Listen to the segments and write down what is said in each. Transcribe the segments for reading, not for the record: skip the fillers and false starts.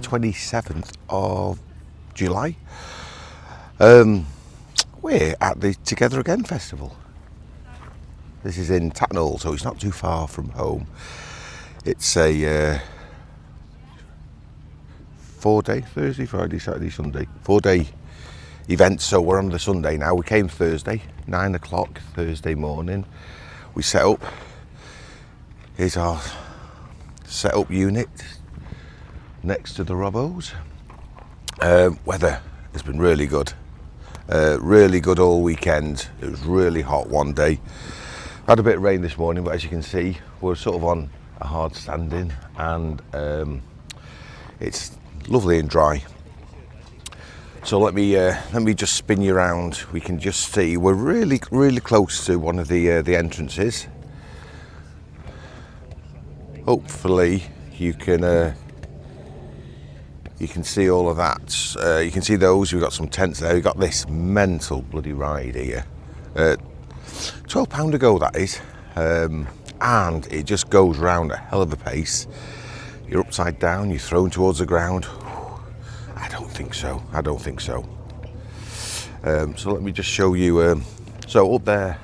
27th of July. We're at the Together Again Festival. This is in Tatnall, so it's not too far from home. It's a 4-day, Thursday, Friday, Saturday, Sunday, 4-day event. So we're on the Sunday now. We came Thursday, 9 o'clock Thursday morning. We set up. Here's our set-up unit next to the Robos. Weather has been really good. Really good all weekend. It was really hot one day. Had a bit of rain this morning, but as you can see, we're sort of on a hard standing, and it's lovely and dry. So let me just spin you around. We can just see we're really close to one of the entrances. Hopefully you can see all of that. You can see those. We've got some tents there. We've got this mental bloody ride here. £12 a go, that is, and it just goes round a hell of a pace. You're upside down. You're thrown towards the ground. I don't think so. So let me just show you. So up there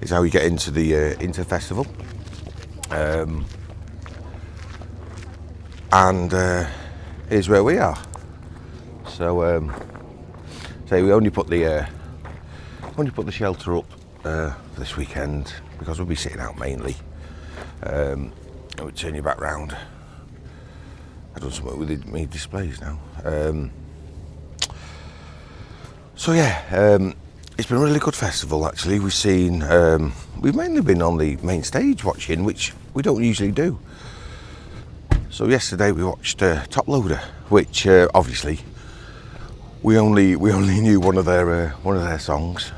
is how you get into the festival. And here's where we are. So say we only put the shelter up this weekend because we'll be sitting out mainly. And we turn you back round. I've done something with my displays now. So yeah, it's been a really good festival actually. We've mainly been on the main stage watching, which we don't usually do. So yesterday we watched Top Loader, which obviously we only knew one of their songs,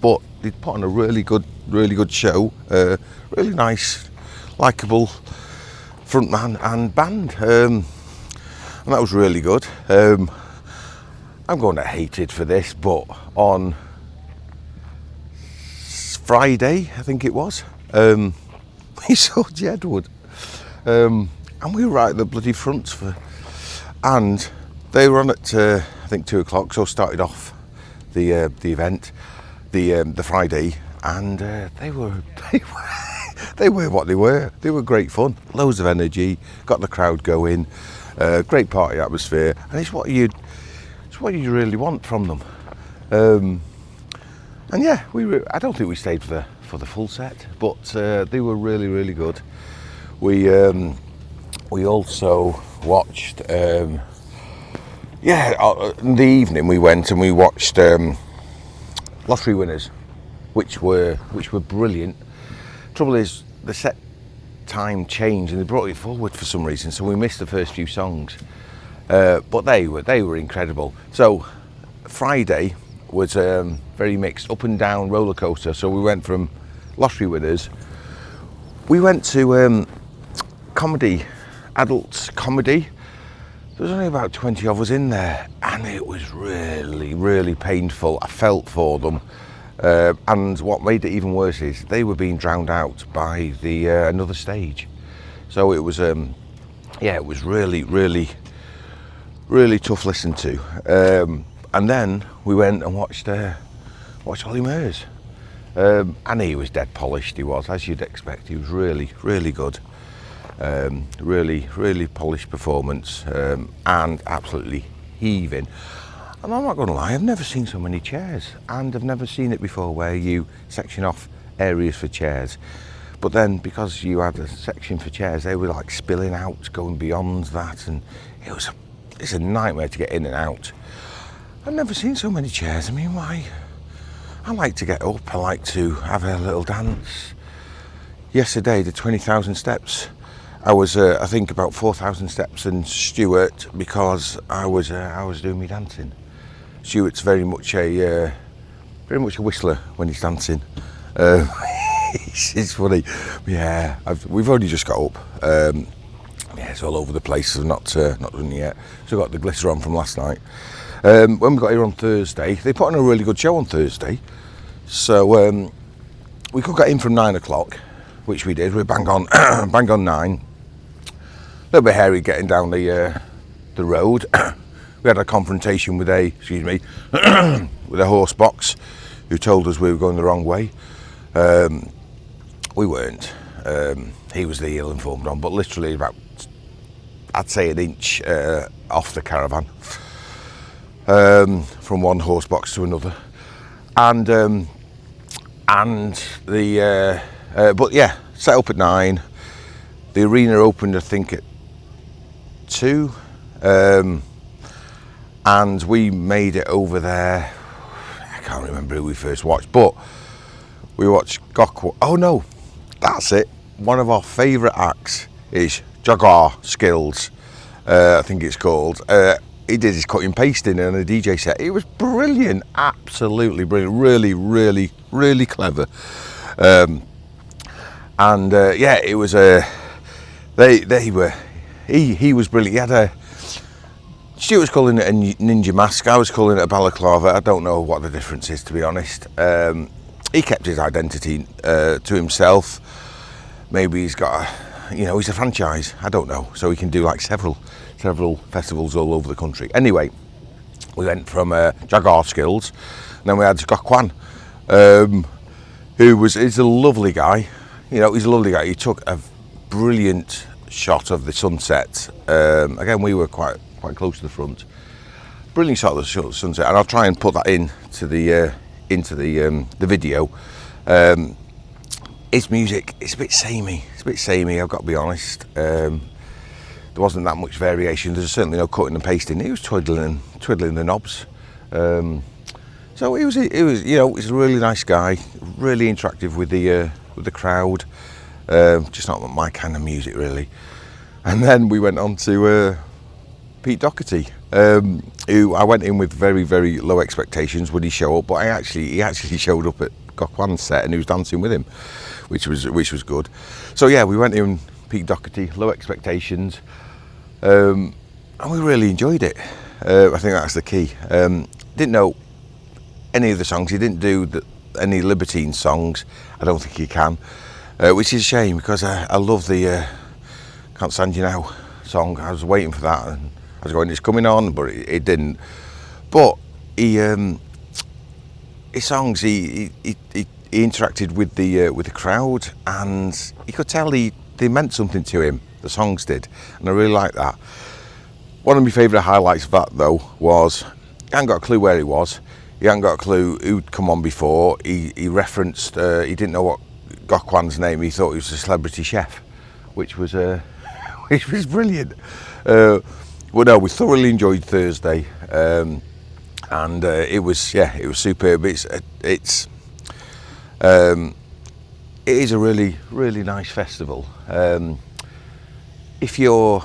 but they put on a really good show. Really nice, likeable frontman and band, and that was really good. I'm going to hate it for this, but on Friday, I think it was, we saw Jedward. And we were right at the bloody front and they were on at I think 2 o'clock. So started off the event, the Friday, and they were what they were. They were great fun, loads of energy, got the crowd going, great party atmosphere, and it's what you really want from them. And yeah, I don't think we stayed for the full set, but they were really good. We also watched, in the evening we went and we watched Lottery Winners, which were brilliant. Trouble is, the set time changed and they brought it forward for some reason, so we missed the first few songs. But they were incredible. So Friday was very mixed, up and down roller coaster. So we went from Lottery Winners, we went to comedy, adult comedy. There was only about 20 of us in there, and it was really painful. I felt for them, and what made it even worse is they were being drowned out by the another stage. So it was it was really tough listen to. And then we went and watched Ollie Murs, and he was dead polished. He was, as you'd expect. He was really good. Really polished performance, and absolutely heaving. And I'm not going to lie, I've never seen so many chairs, and I've never seen it before where you section off areas for chairs. But then, because you had a section for chairs, they were like spilling out, going beyond that, and it's a nightmare to get in and out. I've never seen so many chairs. I mean, why? I like to get up, I like to have a little dance. Yesterday, the 20,000 steps, I was, I think, about 4,000 steps and Stuart, because I was doing my dancing. Stuart's very much a whistler when he's dancing. It's funny. Yeah, we've only just got up. Yeah, it's all over the place. So not done yet. So I got the glitter on from last night. When we got here on Thursday, they put on a really good show on Thursday. So we could get in from 9 o'clock, which we did. We bang on 9. little bit hairy getting down the road. We had a confrontation with with a horse box who told us we were going the wrong way. We weren't. He was the ill-informed one, but literally about, I'd say, an inch off the caravan, from one horse box to another, and but yeah, set up at 9. The arena opened, I think, at 2, and we made it over there. I can't remember who we first watched, but we watched Gok. Oh no, that's it. One of our favourite acts is Jaguar Skills, I think it's called. He did his cutting pasting on a DJ set. It was brilliant, absolutely brilliant, really, really, really clever. Yeah, it was they were. He was brilliant. He had Stuart was calling it a ninja mask. I was calling it a balaclava. I don't know what the difference is, to be honest. He kept his identity to himself. Maybe he's got he's a franchise. I don't know. So he can do like several festivals all over the country. Anyway, we went from Jaguar Skills, and then we had Gok Wan, he's a lovely guy. He's a lovely guy. He took a brilliant shot of the sunset. Again, we were quite close to the front. Brilliant shot of the sunset, and I'll try and put that into the video. His music, it's a bit samey. I've got to be honest. There wasn't that much variation. There's certainly no cutting and pasting. He was twiddling the knobs. So he was he's a really nice guy, really interactive with the crowd. Just not my kind of music, really. And then we went on to Pete Doherty, who I went in with very, very low expectations. Would he show up? But he actually showed up at Gok Wan's set, and he was dancing with him, which was good. So yeah, we went in Pete Doherty, low expectations, and we really enjoyed it. I think that's the key. Didn't know any of the songs. He didn't do any Libertine songs. I don't think he can, which is a shame, because I love the Can't Stand You Now song. I was waiting for that, and I was going, it's coming on, but it didn't. But his songs, he interacted with the crowd, and you could tell they meant something to him. The songs did, and I really liked that. One of my favourite highlights of that, though, was he hadn't got a clue where he was. He hadn't got a clue who'd come on before. He referenced, he didn't know what Gok Wan's name. He thought he was a celebrity chef, which was brilliant. Well, no, we thoroughly enjoyed Thursday, and it was superb. It is a really, really nice festival. If you're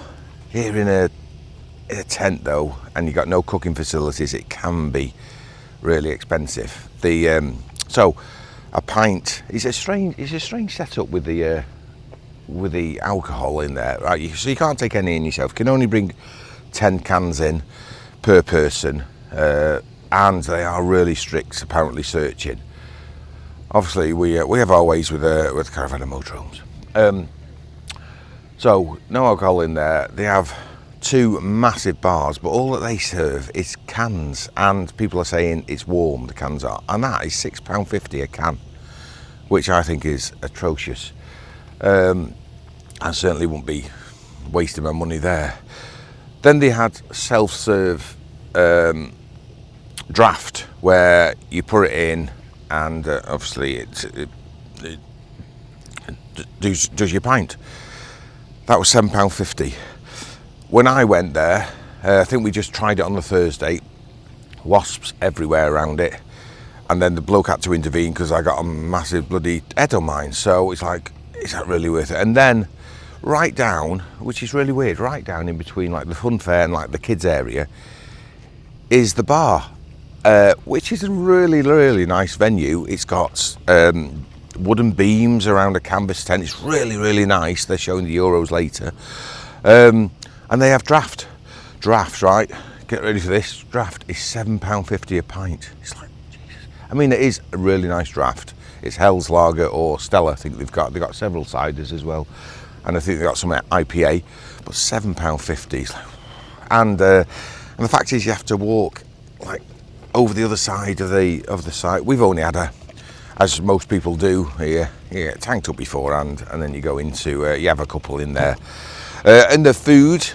here in a tent, though, and you've got no cooking facilities, it can be really expensive. So a pint is a strange setup with the alcohol in there, right? So you can't take any in yourself. You can only bring 10 cans in per person, and they are really strict, apparently, searching. Obviously, we have our ways with caravan and motorhomes. So no alcohol in there. They have 2 massive bars, but all that they serve is cans, and people are saying it's warm, the cans are, and that is £6.50 a can, which I think is atrocious. I certainly wouldn't be wasting my money there. Then they had self-serve draft, where you put it in, and obviously it does your pint. That was £7.50. When I went there, I think we just tried it on the Thursday. Wasps everywhere around it, and then the bloke had to intervene because I got a massive bloody head on mine. So it's like, is that really worth it? And then right down, which is really weird, right down in between like the fun fair and like the kids area, is the bar, which is a really, really nice venue. It's got wooden beams around a canvas tent. It's really, really nice. They're showing the Euros later. And they have draft, right? Get ready for this. Draft is £7.50 a pint. It's like, Jesus. I mean, it is a really nice draft. It's Hell's Lager or Stella. I think they've got several ciders as well, and I think they've got some IPA. but £7.50. And the fact is, you have to walk like over the other side of the site. We've only had as most people do here, you get tanked up beforehand, and then you go into you have a couple in there. And the food,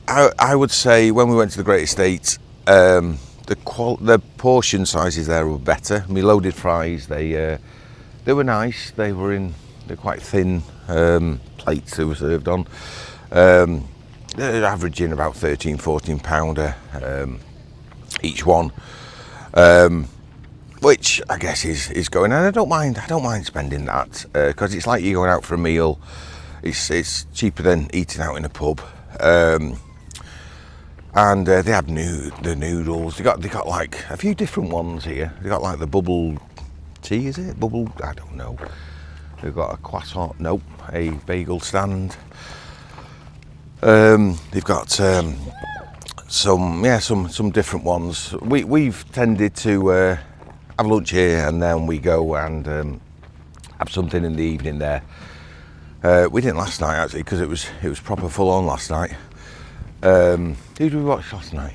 I would say when we went to the Great Estate, the portion sizes there were better. My loaded fries, they were nice. They're quite thin plates they were served on. They're averaging about £13-14 each one, which I guess is going. And I don't mind spending that because it's like you're going out for a meal. It's cheaper than eating out in a pub. And they have the noodles. They got like a few different ones here. They got like the bubble tea, is it? Bubble? I don't know. They've got a croissant. Nope, a bagel stand. They've got some different ones. We've tended to have lunch here, and then we go and have something in the evening there. We didn't last night actually because it was proper full on last night. Who did we watch last night?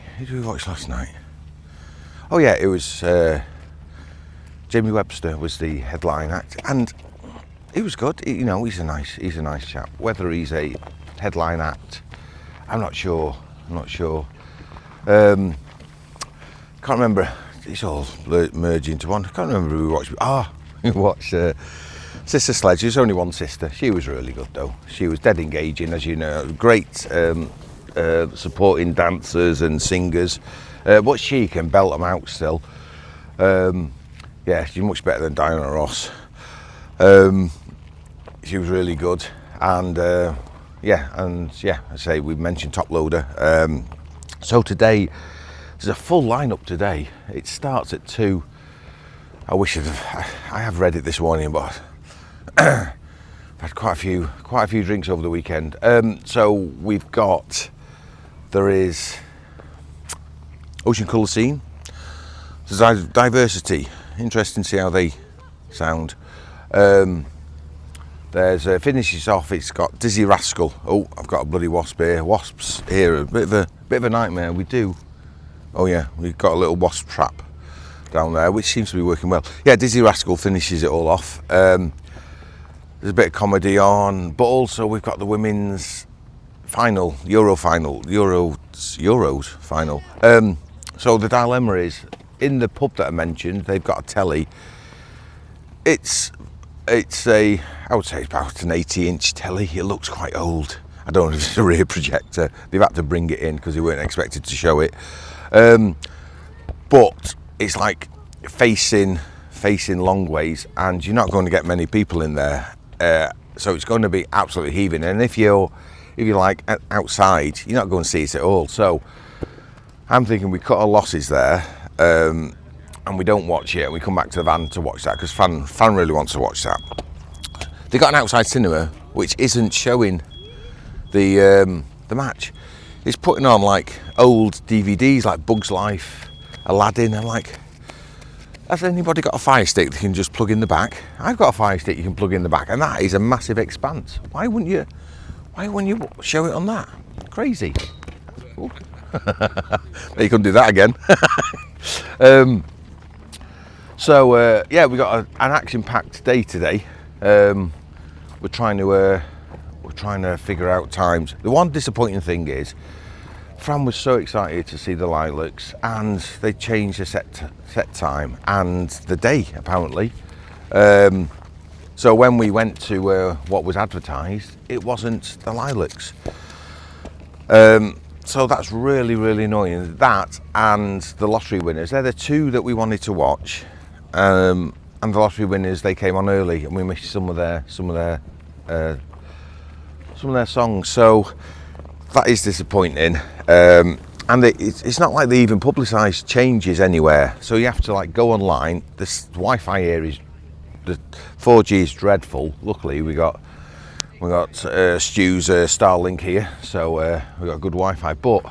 Oh yeah, it was Jamie Webster was the headline act, and he was good. He's a nice chap. Whether he's a headline act, I'm not sure. Can't remember. It's all merging into one. I can't remember who we watched. We watched Sister Sledge. There's only one sister. She was really good though. She was dead engaging, as you know. Great supporting dancers and singers, but she can belt them out still. She's much better than Diana Ross. She was really good, and I say we mentioned Top Loader. So today there's a full lineup today. It starts at 2. I have read it this morning, but I've had quite a few drinks over the weekend. So we've got, there is Ocean Colour Scene. There's Diversity. Interesting to see how they sound. There's finishes off. It's got Dizzy Rascal. Oh, I've got a bloody wasp here. Wasps here, a bit of a nightmare. We do. Oh yeah, we've got a little wasp trap down there, which seems to be working well. Yeah, Dizzy Rascal finishes it all off. There's a bit of comedy on, but also we've got the women's final, Euros final. So the dilemma is, in the pub that I mentioned, they've got a telly. It's I would say it's about an 80-inch telly. It looks quite old. I don't know if it's a rear projector. They've had to bring it in because they weren't expected to show it. But it's like facing long ways, and you're not going to get many people in there. So it's going to be absolutely heaving. And if you're like outside, you're not going to see it at all. So I'm thinking we cut our losses there. And we don't watch it, and we come back to the van to watch that because fan really wants to watch that. They got an outside cinema which isn't showing the match. It's putting on like old DVDs like Bugs Life, Aladdin. I'm like, has anybody got a Fire Stick they can just plug in the back? I've got a Fire Stick you can plug in the back, and that is a massive expanse. Why wouldn't you show it on that? Crazy. You couldn't do that again. We got an action-packed day today. We're trying to figure out times. The one disappointing thing is, Fran was so excited to see the Lilacs, and they changed the set time and the day apparently. So when we went to what was advertised, it wasn't the Lilacs. So that's really, really annoying. That and the lottery winners, they're the two that we wanted to watch. And the lottery winners, they came on early, and we missed some of their songs. So that is disappointing. And it's not like they even publicised changes anywhere. So you have to like go online. This Wi-Fi here the 4G is dreadful. Luckily we got Stu's Starlink here, so we got good Wi-Fi. But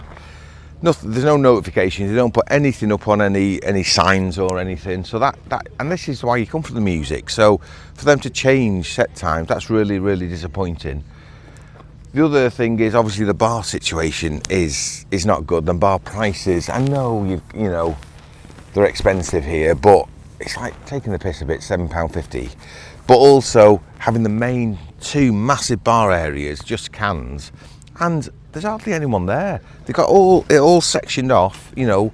there's no notifications. They don't put anything up on any signs or anything. So that and this is why you come for the music. So for them to change set times, that's really, really disappointing. The other thing is obviously the bar situation is not good. The bar prices, I know you know they're expensive here, but it's like taking the piss a bit, £7.50. But also having the main two massive bar areas, just cans, and there's hardly anyone there. They've got it all sectioned off, you know,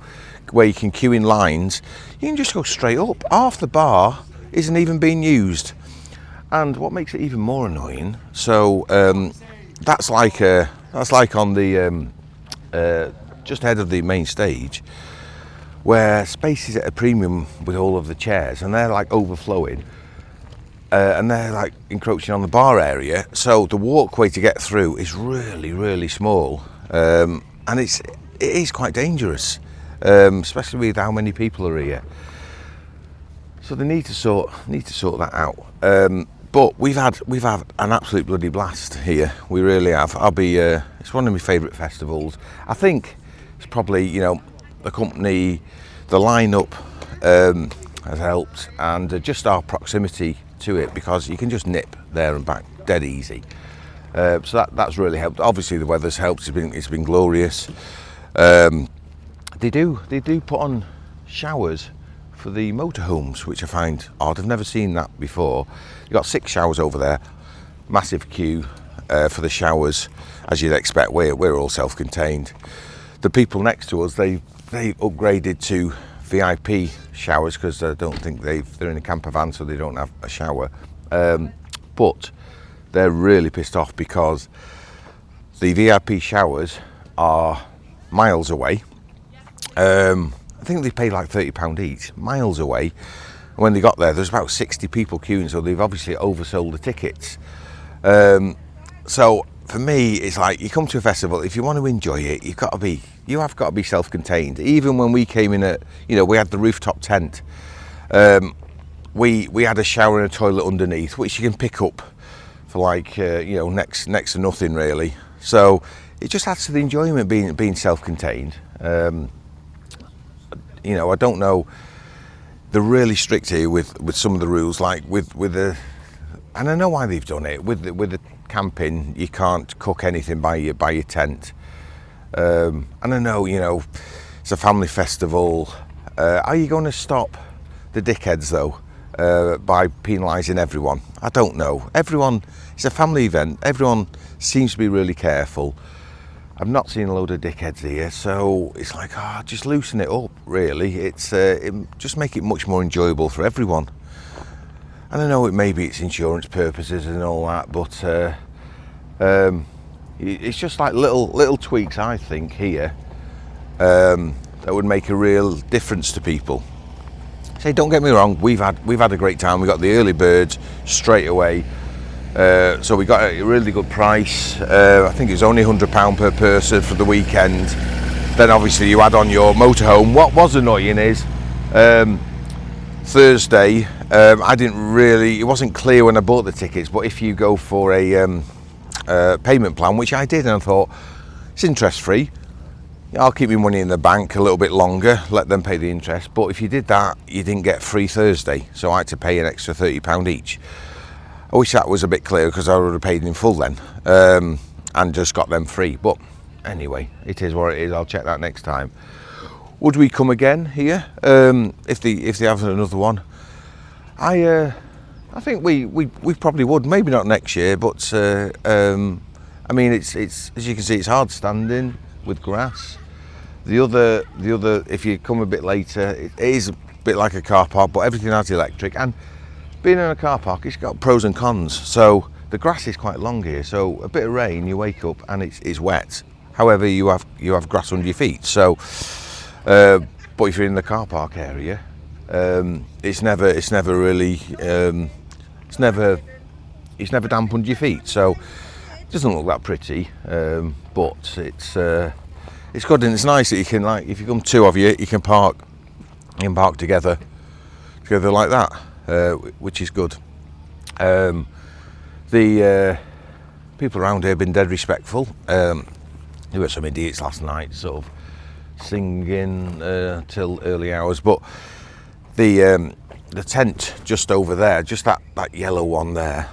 where you can queue in lines. You can just go straight up. Half the bar isn't even being used. And what makes it even more annoying, so that's like on the just ahead of the main stage, where space is at a premium with all of the chairs, and they're like overflowing, and they're like encroaching on the bar area. So the walkway to get through is really, really small, and it is quite dangerous, especially with how many people are here. So they need to sort that out. But we've had an absolute bloody blast here. We really have. It's one of my favourite festivals. I think it's probably, you know, the company, the lineup has helped, and just our proximity to it, because you can just nip there and back dead easy. So that's really helped. Obviously the weather's helped. It's been glorious. They do put on showers for the motorhomes, which I find odd. I've never seen that before. You've got 6 showers over there, massive queue for the showers, as you'd expect. We're all self-contained. The people next to us, they upgraded to VIP showers, because I don't think they're in a camper van, so they don't have a shower. But they're really pissed off because the VIP showers are miles away. I think they paid like £30 each, miles away. When they got there's about 60 people queuing, so they've obviously oversold the tickets. So for me, it's like, you come to a festival, if you want to enjoy it, you have got to be self-contained. Even when we came in we had the rooftop tent. We had a shower and a toilet underneath, which you can pick up for like next to nothing really. So it just adds to the enjoyment being self-contained. I don't know. They're really strict here with some of the rules, like with the, and I know why they've done it. With the camping, you can't cook anything by your tent. And I know, it's a family festival. Are you going to stop the dickheads though by penalising everyone? I don't know. It's a family event. Everyone seems to be really careful. I've not seen a load of dickheads here, so it's like, just loosen it up, really. It just make it much more enjoyable for everyone. And I know maybe it's insurance purposes and all that, but it's just like little tweaks, I think, here that would make a real difference to people. Say, don't get me wrong, we've had a great time. We got the early birds straight away. So we got a really good price. I think it was only £100 per person for the weekend. Then obviously you add on your motorhome. What was annoying is Thursday, it wasn't clear when I bought the tickets, but if you go for a payment plan, which I did, and I thought, it's interest free, I'll keep my money in the bank a little bit longer, let them pay the interest. But if you did that, you didn't get free Thursday, so I had to pay an extra £30 each. I wish that was a bit clearer, because I would have paid in full then, and just got them free. But anyway, it is what it is. I'll check that next time. Would we come again here if they have another one? I think we probably would. Maybe not next year, but I mean, it's as you can see, it's hard standing with grass. The other, if you come a bit later, it is a bit like a car park, but everything has electric. And being in a car park, it's got pros and cons. So the grass is quite long here, so a bit of rain, you wake up and it's wet. However, you have grass under your feet. So, but if you're in the car park area, it's never damp under your feet. So it doesn't look that pretty, but it's good, and it's nice that you can, like, if you come two of you, you can park together like that. Which is good. The people around here have been dead respectful. There were some idiots last night, sort of singing till early hours. But the tent just over there, just that yellow one there,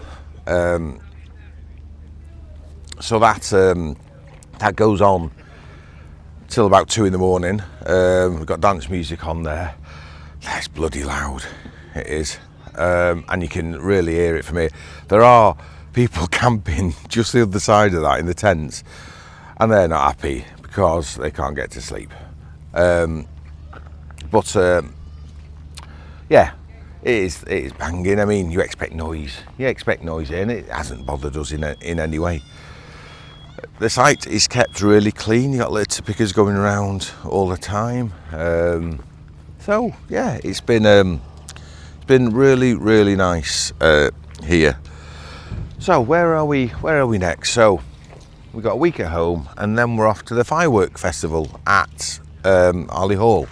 So that goes on till about 2 in the morning. We've got dance music on there. That's bloody loud, it is. And you can really hear it from here. There are people camping just the other side of that in the tents, and they're not happy because they can't get to sleep. Yeah, it is banging. I mean, you expect noise. And it hasn't bothered us in any way. The site is kept really clean. You got litter pickers going around all the time. So yeah, it's been really, really nice here. So where are we next? So we've got a week at home, and then we're off to the firework festival at Arley Hall.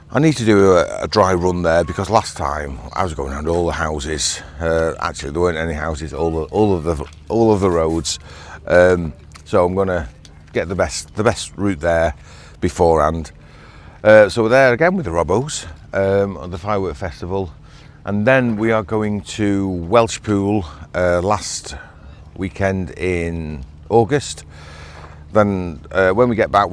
I need to do a dry run there because last time I was going around all the houses. Actually, there weren't any houses. All of the roads. So I'm going to get the best route there beforehand. So we're there again with the Robbos on the firework festival, and then we are going to Welshpool last weekend in August. Then when we get back,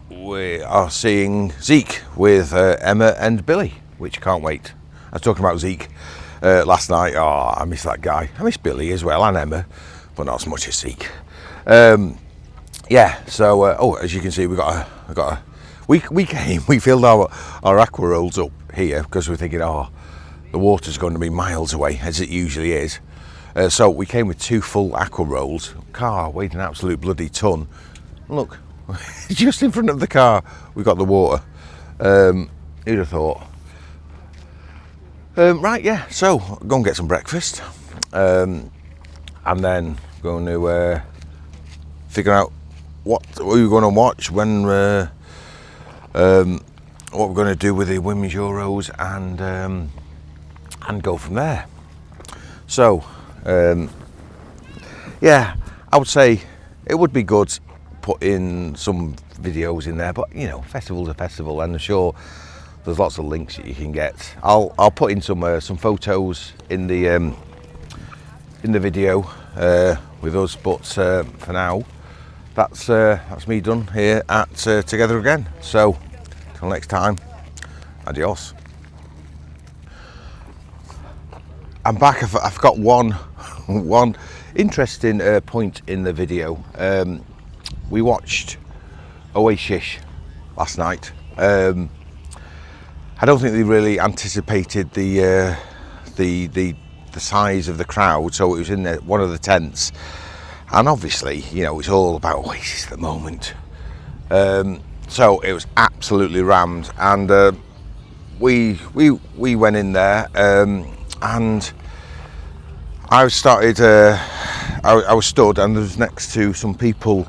we are seeing Zeke with Emma and Billy, which can't wait. I was talking about Zeke last night. Oh, I miss that guy. I miss Billy as well, and Emma, but not as much as Zeke. Yeah. So as you can see, we filled our aqua rolls up here because we're thinking, the water's going to be miles away, as it usually is. So we came with 2 full aqua rolls. Car weighed an absolute bloody ton. Look, just in front of the car, we got the water. Who'd have thought? Right, yeah. So go and get some breakfast, and then going to figure out what we're going to watch when what we're going to do with the Women's Euros, and go from there. So yeah, I would say it would be good put in some videos in there, but you know, festival's a festival, and I'm sure there's lots of links that you can get. I'll put in some photos in the video with us, but for now that's me done here at Together Again. So till next time, adios. I'm back. I've got one interesting point in the video. We watched Oasis last night. I don't think they really anticipated the size of the crowd, so it was in one of the tents, and obviously, you know, it's all about Oasis at the moment. So it was absolutely rammed, and we went in there, and I started. I was stood, and there was next to some people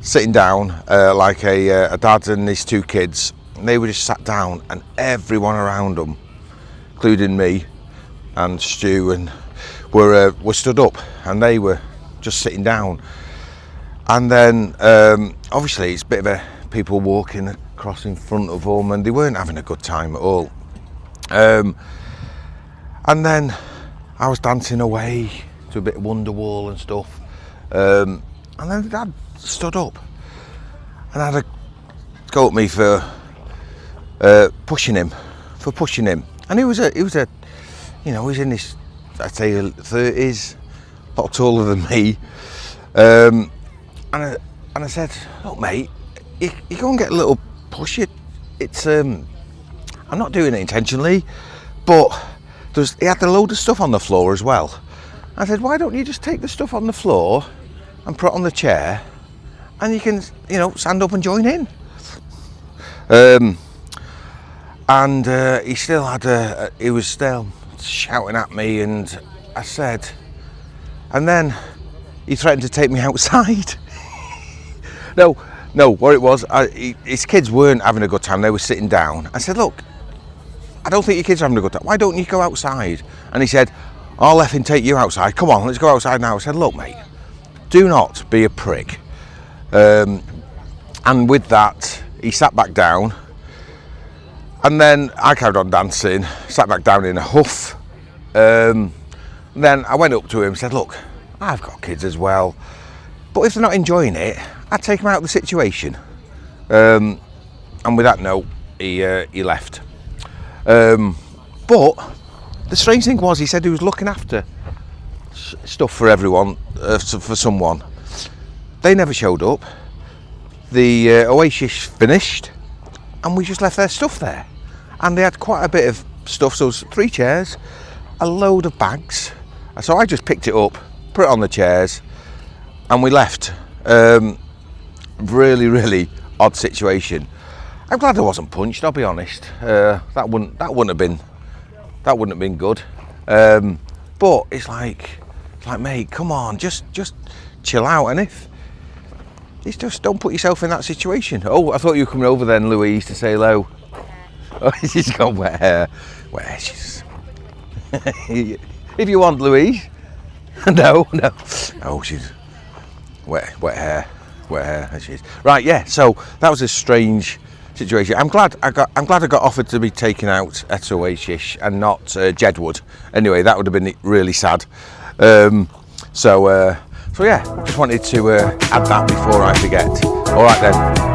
sitting down, like a dad and his 2 kids. And they were just sat down, and everyone around them, including me and Stu, and were stood up, and they were just sitting down. And then obviously it's a bit of a people walking across in front of them, and they weren't having a good time at all. And then I was dancing away to a bit of Wonderwall and stuff, and then the dad stood up and had a go at me for pushing him, and he was a you know, he's in his, I'd say, 30s, a lot taller than me, and I said, look mate, you go and get a little push. It's I'm not doing it intentionally, but he had a load of stuff on the floor as well. I said, why don't you just take the stuff on the floor and put it on the chair, and you can, you know, stand up and join in. And he still had he was still shouting at me, and I said, and then he threatened to take me outside. No, what it was, his kids weren't having a good time, they were sitting down. I said, look, I don't think your kids are having a good time, why don't you go outside? And he said, I'll effing take you outside, come on, let's go outside now. I said, look mate, do not be a prick. And with that, he sat back down, and then I carried on dancing, sat back down in a huff. Then I went up to him and said, look, I've got kids as well. But if they're not enjoying it, I'd take them out of the situation. And with that note, he left. But the strange thing was, he said he was looking after stuff for everyone, for someone. They never showed up. The Oasis finished, and we just left their stuff there. And they had quite a bit of stuff, so it was 3 chairs, a load of bags. So I just picked it up, put it on the chairs, and we left. Really, really odd situation. I'm glad I wasn't punched, I'll be honest. That wouldn't have been good. But it's like, mate, come on, just chill out. And if it's just, don't put yourself in that situation. Oh, I thought you were coming over then, Louise, to say hello. Oh, she's got wet hair. Wet hair, she's... If you want, Louise. No. Oh, she's wet hair. There she is. Right, yeah. So that was a strange situation. I'm glad I got offered to be taken out at Oasis and not Jedward. Anyway, that would have been really sad. So yeah, just wanted to add that before I forget. All right then.